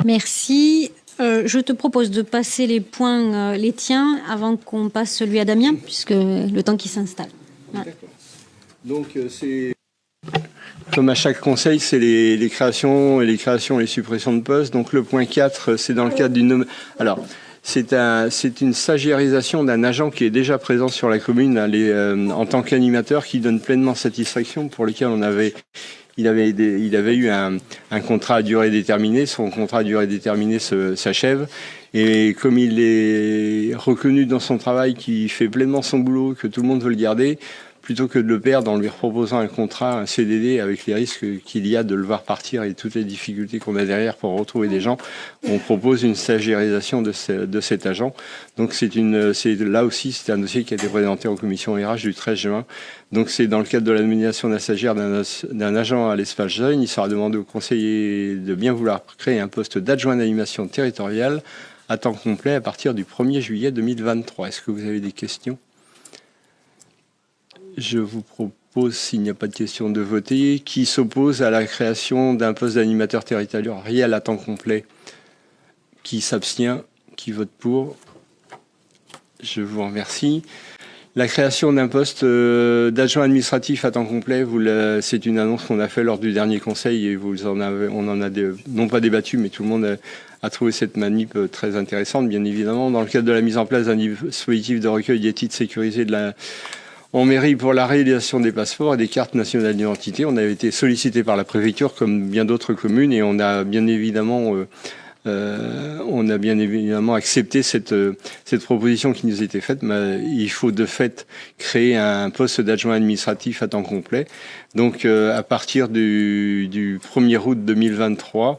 Merci. Je te propose de passer les points, les tiens, avant qu'on passe celui à Damien, puisque le temps qui s'installe. Ouais. Donc, c'est... Comme à chaque conseil, c'est les créations et les suppressions de postes. Donc, le point 4, c'est dans le cadre d'une... Alors, c'est une stagiairisation d'un agent qui est déjà présent sur la commune en tant qu'animateur, qui donne pleinement satisfaction, pour lequel il avait eu un contrat à durée déterminée. Son contrat à durée déterminée s'achève. Et comme il est reconnu dans son travail, qu'il fait pleinement son boulot, que tout le monde veut le garder, plutôt que de le perdre en lui proposant un contrat, un CDD, avec les risques qu'il y a de le voir partir et toutes les difficultés qu'on a derrière pour retrouver des gens, on propose une stagiairisation de cet agent. Donc là aussi, c'est un dossier qui a été présenté en commission RH du 13 juin. Donc c'est dans le cadre de la nomination d'un stagiaire d'un agent à l'espace jeune. Il sera demandé au conseiller de bien vouloir créer un poste d'adjoint d'animation territoriale à temps complet à partir du 1er juillet 2023. Est-ce que vous avez des questions ? Je vous propose, s'il n'y a pas de question, de voter. Qui s'oppose à la création d'un poste d'animateur territorial à temps complet? Qui s'abstient? Qui vote pour? Je vous remercie. La création d'un poste d'adjoint administratif à temps complet, c'est une annonce qu'on a fait lors du dernier conseil et on en a non pas débattu, mais tout le monde a trouvé cette manip très intéressante, bien évidemment. Dans le cadre de la mise en place d'un dispositif de recueil des titres sécurisés en mairie pour la réalisation des passeports et des cartes nationales d'identité, on avait été sollicité par la préfecture comme bien d'autres communes et on a bien évidemment accepté cette proposition qui nous était faite. Mais il faut de fait créer un poste d'adjoint administratif à temps complet. Donc à partir du 1er août 2023,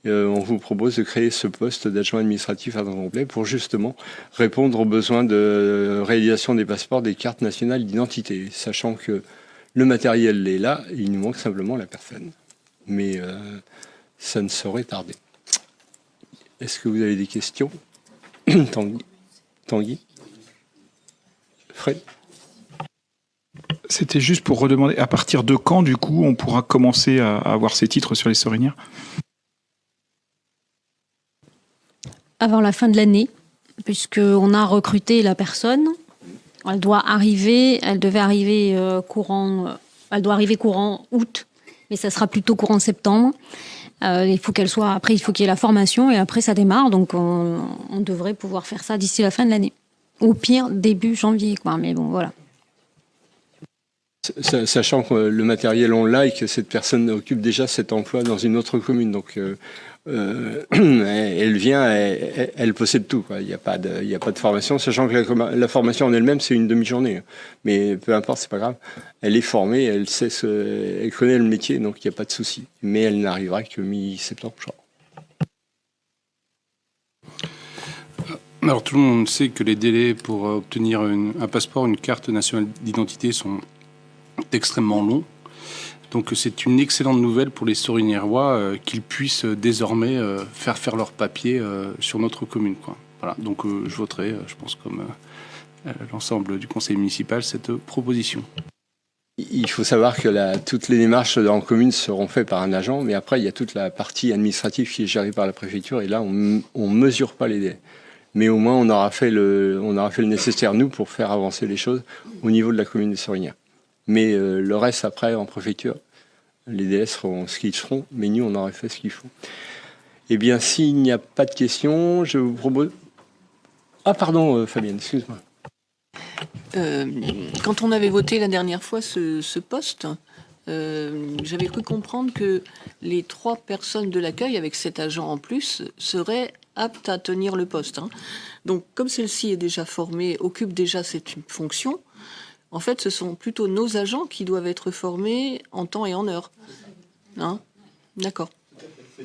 on vous propose de créer ce poste d'adjoint administratif à temps complet pour justement répondre aux besoins de réalisation des passeports, des cartes nationales d'identité, sachant que le matériel est là, il nous manque simplement la personne. Mais ça ne saurait tarder. Est-ce que vous avez des questions? Tanguy? Fred? C'était juste pour redemander, à partir de quand, du coup, on pourra commencer à avoir ces titres sur les Sorinières? Avant la fin de l'année, puisqu'on a recruté la personne. Elle devait arriver courant août, mais ça sera plutôt courant septembre. Il faut qu'il y ait la formation et après ça démarre, donc on devrait pouvoir faire ça d'ici la fin de l'année. Au pire, début janvier, quoi. Mais bon, voilà. Sachant que le matériel, on l'a et que cette personne occupe déjà cet emploi dans une autre commune. Donc, elle vient, elle possède tout, quoi. Il n'y a pas de formation, sachant que la formation en elle-même, c'est une demi-journée. Mais peu importe, c'est pas grave. Elle est formée, elle connaît le métier, donc il n'y a pas de souci. Mais elle n'arrivera que mi-septembre, je crois. Alors, tout le monde sait que les délais pour obtenir un passeport, une carte nationale d'identité sont extrêmement longs. Donc c'est une excellente nouvelle pour les Soriniérois qu'ils puissent désormais faire leurs papiers sur notre commune, quoi. Voilà, donc je voterai, je pense, comme l'ensemble du conseil municipal, cette proposition. Il faut savoir que toutes les démarches en commune seront faites par un agent, mais après il y a toute la partie administrative qui est gérée par la préfecture et là on ne mesure pas les délais. Mais au moins on aura fait le nécessaire, nous, pour faire avancer les choses au niveau de la commune des Sorinières. Mais le reste, après, en préfecture, les délais seront ce qu'ils seront, mais nous, on aurait fait ce qu'il faut. Eh bien, s'il n'y a pas de questions, je vous propose... Ah, pardon, Fabienne, excuse-moi. Quand on avait voté la dernière fois ce poste, j'avais cru comprendre que les 3 personnes de l'accueil, avec cet agent en plus, seraient aptes à tenir le poste, hein. Donc, comme celle-ci est déjà formée, occupe déjà cette fonction... En fait, ce sont plutôt nos agents qui doivent être formés en temps et en heure. Hein? D'accord. C'est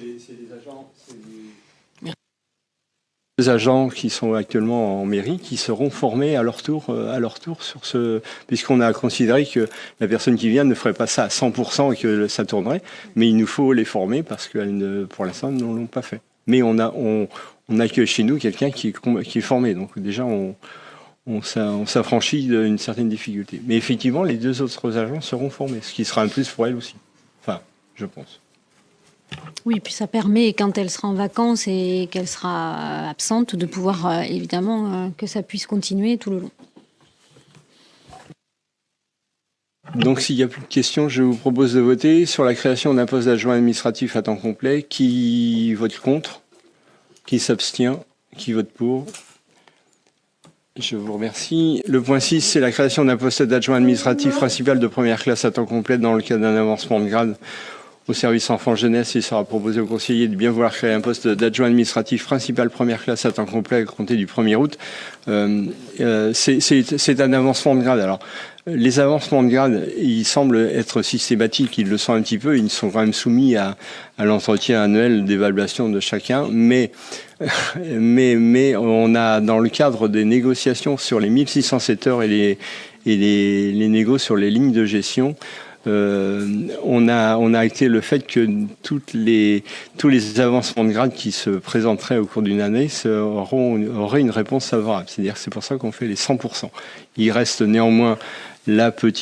les agents qui sont actuellement en mairie qui seront formés à leur tour sur ce... Puisqu'on a considéré que la personne qui vient ne ferait pas ça à 100% et que ça tournerait, mais il nous faut les former parce qu'elles, pour l'instant, ne l'ont pas fait. Mais on accueille chez nous quelqu'un qui est formé. Donc déjà, on s'affranchit d'une certaine difficulté. Mais effectivement, les 2 autres agents seront formés, ce qui sera un plus pour elles aussi. Enfin, je pense. Oui, puis ça permet, quand elle sera en vacances et qu'elle sera absente, de pouvoir, évidemment, que ça puisse continuer tout le long. Donc s'il n'y a plus de questions, je vous propose de voter sur la création d'un poste d'adjoint administratif à temps complet. Qui vote contre? Qui s'abstient? Qui vote pour? Je vous remercie. Le point 6, c'est la création d'un poste d'adjoint administratif principal de première classe à temps complet dans le cadre d'un avancement de grade au service enfants-jeunesse. Il sera proposé au conseiller de bien vouloir créer un poste d'adjoint administratif principal première classe à temps complet à compter du 1er août. C'est un avancement de grade. Alors, les avancements de grade, ils semblent être systématiques, ils le sont un petit peu, ils sont quand même soumis à l'entretien annuel d'évaluation de chacun, mais on a, dans le cadre des négociations sur les 1607 heures et les négos sur les lignes de gestion, on a acté le fait que tous les avancements de grade qui se présenteraient au cours d'une année auraient une réponse favorable. C'est-à-dire que c'est pour ça qu'on fait les 100%. Il reste néanmoins la clause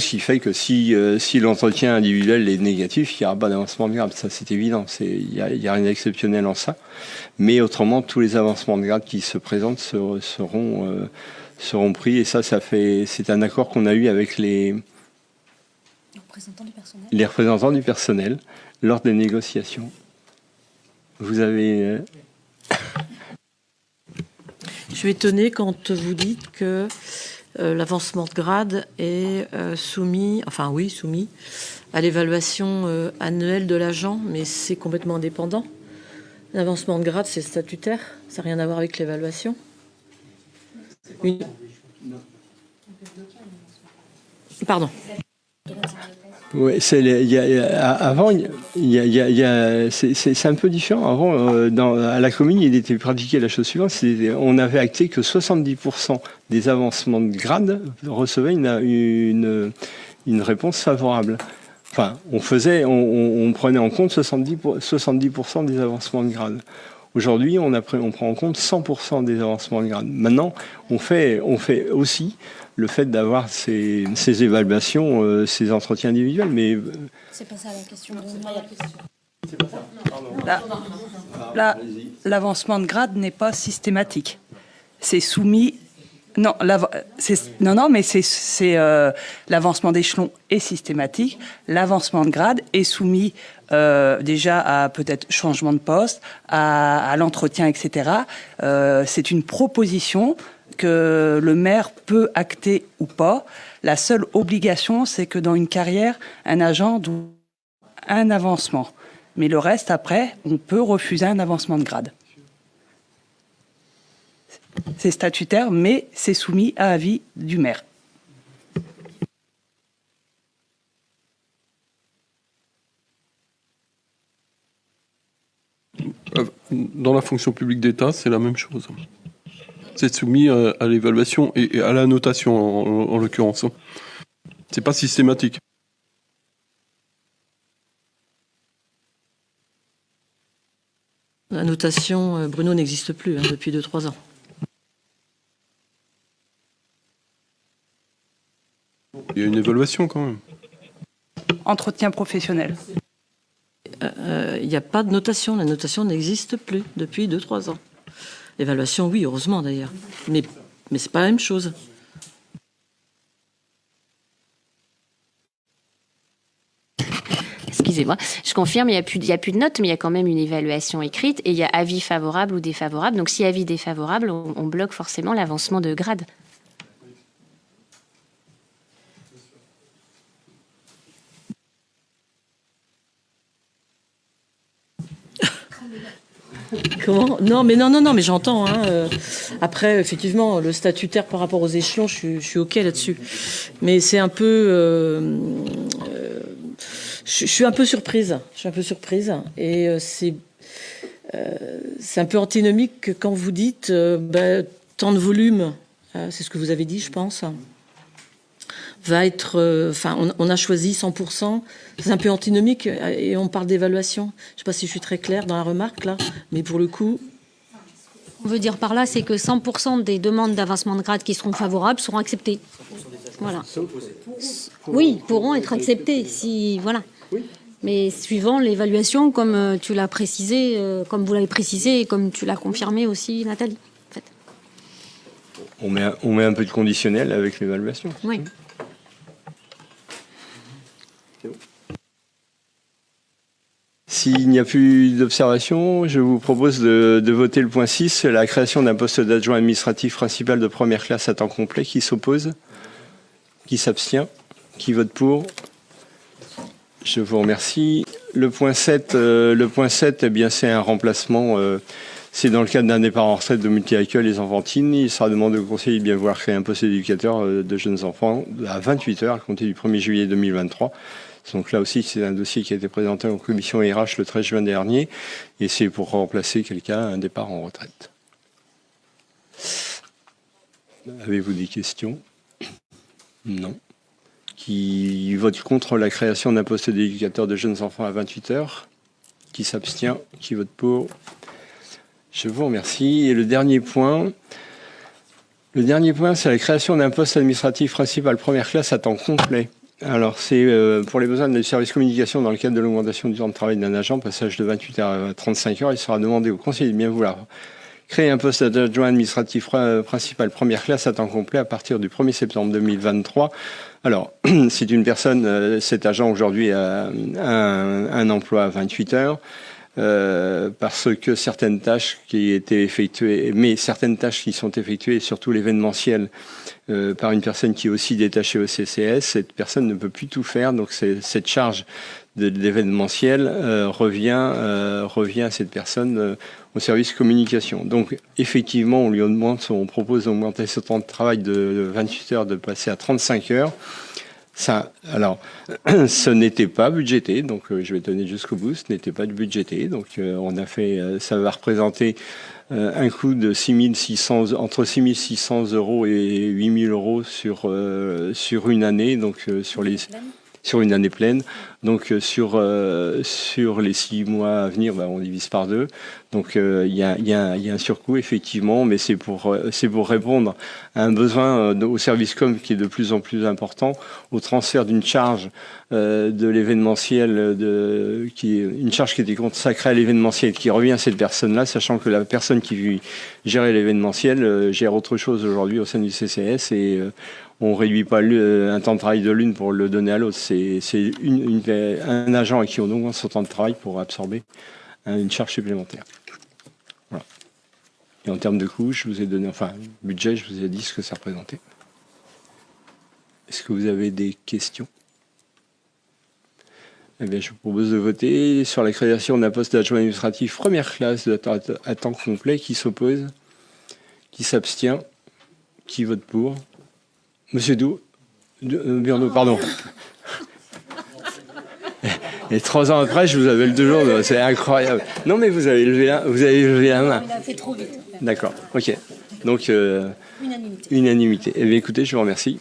qui fait que si l'entretien individuel est négatif, il n'y aura pas d'avancement de grade. Ça, c'est évident. Il y a rien d'exceptionnel en ça. Mais autrement, tous les avancements de grade qui se présentent seront pris. Et c'est un accord qu'on a eu avec les représentants du personnel lors des négociations. Vous avez... Je suis étonnée quand vous dites que l'avancement de grade est soumis à l'évaluation annuelle de l'agent, mais c'est complètement indépendant. L'avancement de grade, c'est statutaire, ça n'a rien à voir avec l'évaluation. Pardon. Oui, c'est un peu différent. Avant, à la commune, il était pratiqué la chose suivante. On avait acté que 70% des avancements de grade recevaient une réponse favorable. Enfin, on prenait en compte 70% des avancements de grade. Aujourd'hui, on prend en compte 100% des avancements de grade. Maintenant, on fait aussi le fait d'avoir ces évaluations, ces entretiens individuels, mais... C'est pas ça la question. L'avancement de grade n'est pas systématique. C'est soumis... Non, mais c'est l'avancement d'échelon est systématique. L'avancement de grade est soumis déjà à peut-être changement de poste, à l'entretien, etc. C'est une proposition que le maire peut acter ou pas. La seule obligation, c'est que dans une carrière, un agent doit un avancement. Mais le reste, après, on peut refuser un avancement de grade. C'est statutaire, mais c'est soumis à avis du maire. Dans la fonction publique d'État, c'est la même chose. C'est soumis à l'évaluation et à la notation, en l'occurrence. C'est pas systématique. La notation, Bruno, n'existe plus depuis 2-3 ans. Il y a une évaluation quand même. Entretien professionnel. Il n'y a pas de notation. La notation n'existe plus depuis 2-3 ans. L'évaluation, oui, heureusement d'ailleurs. Mais c'est pas la même chose. Excusez-moi, je confirme, il y a plus de notes, mais il y a quand même une évaluation écrite et il y a avis favorable ou défavorable. Donc si avis défavorable, on bloque forcément l'avancement de grade. Comment ? Non, mais j'entends. Après, effectivement, le statutaire par rapport aux échelons, je suis OK là-dessus. Mais c'est un peu... je suis un peu surprise. Et c'est un peu antinomique quand vous dites tant de volume, c'est ce que vous avez dit, je pense, va être... on a choisi 100%. C'est un peu antinomique et on parle d'évaluation. Je ne sais pas si je suis très claire dans la remarque, là, mais pour le coup... On veut dire par là, c'est que 100% des demandes d'avancement de grade qui seront favorables seront acceptées. Voilà. Oui, pourront être acceptées. Si, voilà. Oui. Mais suivant l'évaluation, comme tu l'as précisé, comme vous l'avez précisé et comme tu l'as confirmé aussi, Nathalie. En fait. On met un peu de conditionnel avec l'évaluation. Oui. S'il n'y a plus d'observation, je vous propose de voter le point 6, la création d'un poste d'adjoint administratif principal de première classe à temps complet. Qui s'oppose? Qui s'abstient? Qui vote pour? Je vous remercie. Le point 7, eh bien, c'est un remplacement. C'est dans le cadre d'un départ en retraite de multi-accueil les enfantines. Il sera demandé au conseil de bien vouloir créer un poste d'éducateur de jeunes enfants à 28 heures à compter du 1er juillet 2023. Donc là aussi, c'est un dossier qui a été présenté en commission RH le 13 juin dernier. Et c'est pour remplacer quelqu'un à un départ en retraite. Avez-vous des questions? Non. Qui vote contre la création d'un poste d'éducateur de jeunes enfants à 28 heures? Qui s'abstient? Qui vote pour? Je vous remercie. Et le dernier point, c'est la création d'un poste administratif principal première classe à temps complet. Alors, c'est pour les besoins du service communication dans le cadre de l'augmentation du temps de travail d'un agent, passage de 28 heures à 35 heures, il sera demandé au conseiller de bien vouloir créer un poste d'adjoint administratif principal première classe à temps complet à partir du 1er septembre 2023. Alors, c'est une personne, cet agent aujourd'hui a un emploi à 28 heures, parce que certaines tâches qui étaient effectuées, mais certaines tâches qui sont effectuées, surtout l'événementiel, par une personne qui est aussi détachée au CCS, cette personne ne peut plus tout faire, donc cette charge de l'événementiel revient à cette personne au service communication. Donc effectivement, on propose d'augmenter ce temps de travail de 28 heures, de passer à 35 heures. Ça, alors, ce n'était pas budgété, donc je vais tenir jusqu'au bout, ce n'était pas budgété, donc on a fait, ça va représenter un coût de entre 6 600 € et 8 000 € sur une année, donc sur une année pleine. Donc sur les 6 mois à venir, on divise par 2. Donc il y a un surcoût effectivement, mais c'est pour répondre à un besoin au service com qui est de plus en plus important, au transfert d'une charge de l'événementiel, une charge qui était consacrée à l'événementiel, qui revient à cette personne-là, sachant que la personne qui gérait l'événementiel gère autre chose aujourd'hui au sein du CCS et on ne réduit pas un temps de travail de l'une pour le donner à l'autre. C'est un agent à qui on augmente son temps de travail pour absorber une charge supplémentaire. Voilà. Et en termes de coûts, je vous ai donné, budget, je vous ai dit ce que ça représentait. Est-ce que vous avez des questions? Eh bien, je vous propose de voter sur la création d'un poste d'adjoint administratif première classe à temps complet. Qui s'oppose? Qui s'abstient? Qui vote pour? Monsieur Burneau, pardon. Et 3 ans après, je vous appelle toujours, c'est incroyable. Non, mais vous avez levé la main. Il a fait trop vite. D'accord, ok. Donc, unanimité. Eh bien, écoutez, je vous remercie.